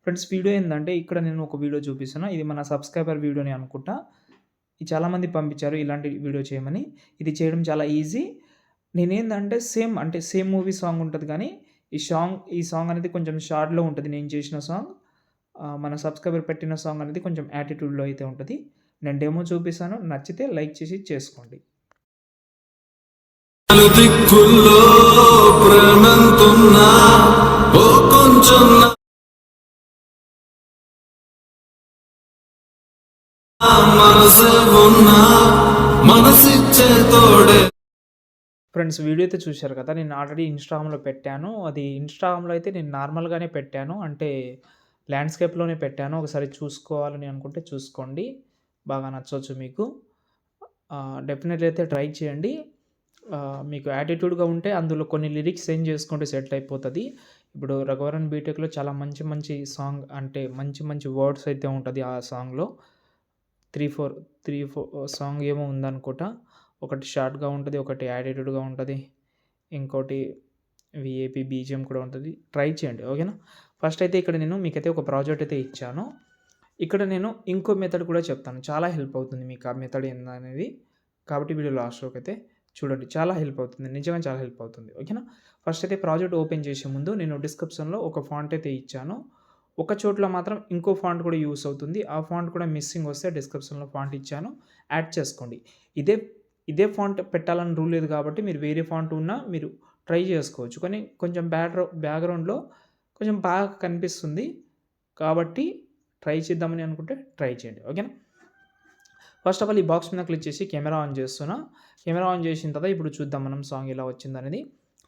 Friends video ఏందంటే ఇక్కడ నేను ఒక వీడియో చూపిస్తున్నా. ఇది మన సబ్‌స్క్రైబర్ వీడియోనే అనుకుంటా. ఇది చాలామంది పంపించారు ఇలాంటి వీడియో చేయమని. ఇది చేయడం చాలా ఈజీ. నేనేందంటే సేమ్ మూవీ సాంగ్ ఉంటది కానీ ఈ సాంగ్ అనేది కొంచెం షార్ట్‌లో ఉంటది నేను చేసిన సాంగ్. మన సబ్‌స్క్రైబర్ పెట్టిన సాంగ్ అనేది కొంచెం యాటిట్యూడ్‌లో అయితే ఉంటది. నేను డెమో చూపిస్తాను. నచ్చితే లైక్ చేసి చేసుకోండి. దిక్కుల్లో ప్రేమంతున్నా ఓ కొంచెం మనసే ఉన్నా మనసిచ్చే తోడే. ఫ్రెండ్స్ వీడియో అయితే చూశారు కదా! నేను ఆల్రెడీ ఇన్‌స్టాగ్రామ్‌లో పెట్టాను. అది ఇన్‌స్టాగ్రామ్‌లో అయితే నేను నార్మల్‌గానే పెట్టాను. అంటే ల్యాండ్‌స్కేప్‌లోనే పెట్టాను. ఒకసారి చూసుకోవాలని అనుకుంటే చూసుకోండి. బాగా నచ్చొచ్చు మీకు. డెఫినెట్‌లీ అయితే ట్రై చేయండి. మీకు యాటిట్యూడ్‌గా ఉంటే అందులో కొన్ని లిరిక్స్ చేంజ్ చేసుకుంటే సెట్ అయిపోతది. ఇప్పుడు 'రఘువరన్ బీటెక్‌లో' చాలా మంచి మంచి సాంగ్ అంటే మంచి మంచి వర్డ్స్ అయితే ఉంటది ఆ సాంగ్‌లో. 3, 4 సాంగ్ ఏమో ఉందనుకుంటా. ఒకటి షార్ట్‌గా ఉంటది. ఒకటి యాటిట్యూడ్‌గా ఉంటది. ఇంకోటి వీఏపీ బీజీఎం కూడా ఉంటది. ట్రై చేయండి. ఓకేనా? ఫస్ట్ అయితే ఇక్కడ నేను మీకైతే ఒక ప్రాజెక్ట్ అయితే ఇచ్చాను. ఇక్కడ నేను ఇంకో మెథడ్ కూడా చెప్తాను. చాలా హెల్ప్ అవుతుంది మీకు ఆ మెథడ్ ఏందనేది. కాబట్టి వీడియో లాస్ట్ వరకు అయితే చూడండి. చాలా హెల్ప్ అవుతుంది. నిజంగా చాలా హెల్ప్ అవుతుంది. ఓకేనా? ఫస్ట్ అయితే ప్రాజెక్ట్ ఓపెన్ చేసే ముందు నేను డిస్క్రిప్షన్‌లో ఒక ఫాంట్ అయితే ఇచ్చాను. ఒక చోట్ల మాత్రం ఇంకో ఫాంట్ కూడా యూజ్ అవుతుంది. ఆ ఫాంట్ కూడా మిస్సింగ్ వస్తే డిస్క్రిప్షన్‌లో ఫాంట్ ఇచ్చాను. యాడ్ చేసుకోండి. ఇదే ఇదే ఫాంట్ పెట్టాలని రూల్ లేదు కాబట్టి మీరు వేరే ఫాంట్ ఉన్నా మీరు ట్రై చేసుకోవచ్చు. కానీ కొంచెం బ్యాక్‌గ్రౌండ్‌లో కొంచెం బాగా కనిపిస్తుంది. కాబట్టి ట్రై చేద్దామని అనుకుంటే ట్రై చేయండి. ఓకేనా? ఫస్ట్ ఆఫ్ ఆల్ ఈ బాక్స్ మీద క్లిక్ చేసి కెమెరా ఆన్ చేస్తున్నా. కెమెరా ఆన్ చేసిన తర్వాత ఇప్పుడు చూద్దాం మనం సాంగ్ ఎలా వచ్చిందనేది.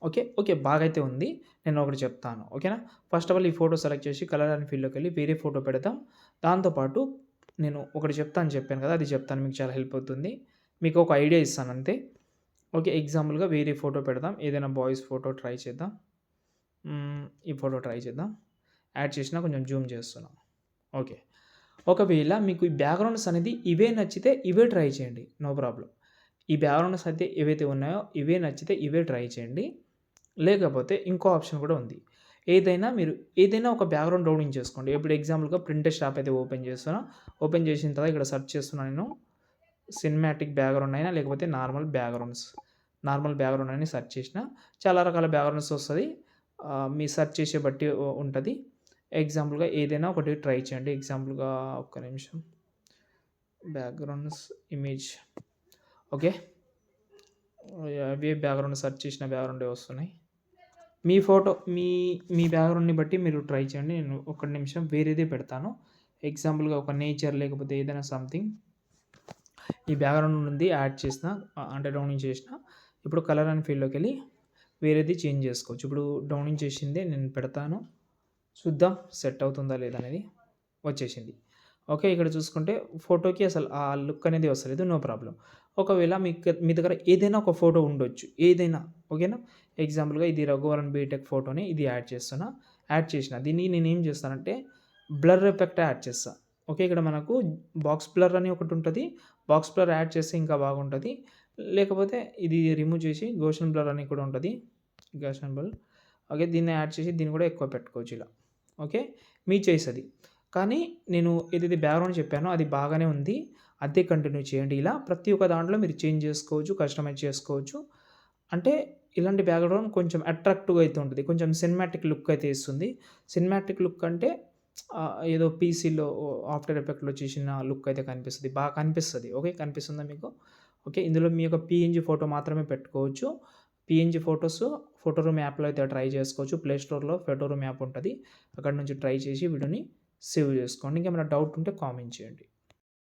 ఓకే. బాగైతే ఉంది. నేను ఒకటి చెప్తాను. ఓకేనా? ఫస్ట్ ఆఫ్ ఆల్ ఈ ఫోటో సెలెక్ట్ చేసి కలర్ అండ్ ఫీల్డ్‌లోకెళ్ళి వేరే ఫోటో పెడదాం. దాంతో పాటు నేను ఒకటి చెప్తాను చెప్పాను కదా! అది చెప్తాను మీకు చాలా హెల్ప్ అవుతుంది. మీకు ఒక ఐడియా ఇస్తాను అంతే. ఓకే. ఎగ్జాంపుల్‌గా వేరే ఫోటో పెడదాం. ఏదైనా బాయ్స్ ఫోటో ట్రై చేద్దాం. ఈ ఫోటో ట్రై చేద్దాం. యాడ్ చేసినా కొంచెం జూమ్ చేస్తున్నా. ఓకే. ఒకవేళ మీకు ఈ బ్యాక్‌గ్రౌండ్స్ అనేది ఇవే నచ్చితే ఇవే ట్రై చేయండి. No problem. ఈ బ్యాక్‌గ్రౌండ్స్ అయితే ఏవైతే ఉన్నాయో ఇవే నచ్చితే ఇవే ట్రై చేయండి. లేకపోతే ఇంకో ఆప్షన్ కూడా ఉంది. ఏదైనా ఒక బ్యాక్‌గ్రౌండ్ డౌన్లోడ్ చేసుకోండి. ఇప్పుడు ఎగ్జాంపుల్‌గా ప్రింటెస్ట్ యాప్ అయితే ఓపెన్ చేస్తున్నా. ఓపెన్ చేసిన తర్వాత ఇక్కడ సెర్చ్ చేస్తున్నా నేను. సినిమాటిక్ బ్యాక్‌గ్రౌండ్ అయినా లేకపోతే నార్మల్ బ్యాక్‌గ్రౌండ్ అని సెర్చ్ చేసినా చాలా రకాల బ్యాక్‌గ్రౌండ్స్ వస్తది. మీ సెర్చ్ చేసే బట్టి ఉంటది. ఎగ్జాంపుల్‌గా ఏదైనా ఒకటి ట్రై చేయండి. ఎగ్జాంపుల్‌గా ఒక్క నిమిషం. Backgrounds image okay. అవే బ్యాక్‌గ్రౌండ్ సెర్చ్ చేసిన బ్యాక్‌గ్రౌండే వస్తున్నాయి. మీ ఫోటో మీ మీ బ్యాక్‌గ్రౌండ్‌ని బట్టి మీరు ట్రై చేయండి. నేను ఒక్క నిమిషం వేరేదే పెడతాను. ఎగ్జాంపుల్‌గా ఒక నేచర్ లేకపోతే ఏదైనా సంథింగ్ ఈ బ్యాక్‌గ్రౌండ్ నుండి యాడ్ చేసిన అంటే డౌన్లోడ్ చేసిన. ఇప్పుడు కలర్ అండ్ ఫీల్డ్‌లోకెళ్ళి వేరేది చేంజ్ చేసుకోవచ్చు. ఇప్పుడు డౌన్లోడ్ చేసిందే నేను పెడతాను. చూద్దాం సెట్ అవుతుందా లేదా అనేది. వచ్చేసింది. ఓకే. ఇక్కడ చూసుకుంటే ఫోటోకి అసలు ఆ లుక్ అనేది వస్తలేదు. No problem. ఒకవేళ మీ దగ్గర ఏదైనా ఒక ఫోటో ఉండొచ్చు. ఏదైనా ఓకేనా. ఎగ్జాంపుల్‌గా ఇది రఘువరన్ బీటెక్ ఫోటోని ఇది యాడ్ చేస్తున్నా. యాడ్ చేసిన. దీన్ని నేనేం చేస్తానంటే బ్లర్ ఎఫెక్ట్ యాడ్ చేస్తా. ఓకే. ఇక్కడ మనకు బాక్స్ బ్లర్ అని ఒకటుంటది. బాక్స్ బ్లర్ యాడ్ చేస్తే ఇంకా బాగుంటది. లేకపోతే ఇది రిమూవ్ చేసి గోషన్ బ్లర్ అని కూడా ఉంటది. Gaussian blur. ఓకే. దీన్ని యాడ్ చేసి దీన్ని కూడా ఎక్కువ పెట్టుకోవచ్చు ఇలా. ఓకే. మీ చాయిస్ అది. కానీ నేను ఏదైతే బ్యాక్‌గ్రౌండ్ చెప్పానో అది బాగానే ఉంది. అదే కంటిన్యూ చేయండి. ఇలా ప్రతి ఒక్క దాంట్లో మీరు చేంజ్ చేసుకోవచ్చు. కస్టమైజ్ చేసుకోవచ్చు. అంటే ఇలాంటి బ్యాక్‌గ్రౌండ్ కొంచెం అట్రాక్టివ్‌గా అయితే ఉంటది. కొంచెం సినిమాటిక్ లుక్ అయితే ఇస్తుంది. సినిమాటిక్ లుక్ అంటే ఏదో పీసీలో ఆఫ్టర్ ఎఫెక్ట్‌లో చేసిన లుక్ అయితే కనిపిస్తది. బాగా కనిపిస్తది. ఓకే. కనిపిస్తుందా మీకు? ఓకే. ఇందులో మీ యొక్క పీఎన్‌జీ ఫోటో మాత్రమే పెట్టుకోవచ్చు. పీఎన్‌జీ ఫోటో రూమ్ యాప్‌లో అయితే ట్రై చేసుకోవచ్చు. ప్లే స్టోర్‌లో ఫోటో రూమ్ యాప్ ఉంటది. అక్కడి నుంచి ట్రై చేసి వీడియోని సేవ్ చేసుకోండి. ఇంకేమైనా డౌట్ ఉంటే కామెంట్ చేయండి.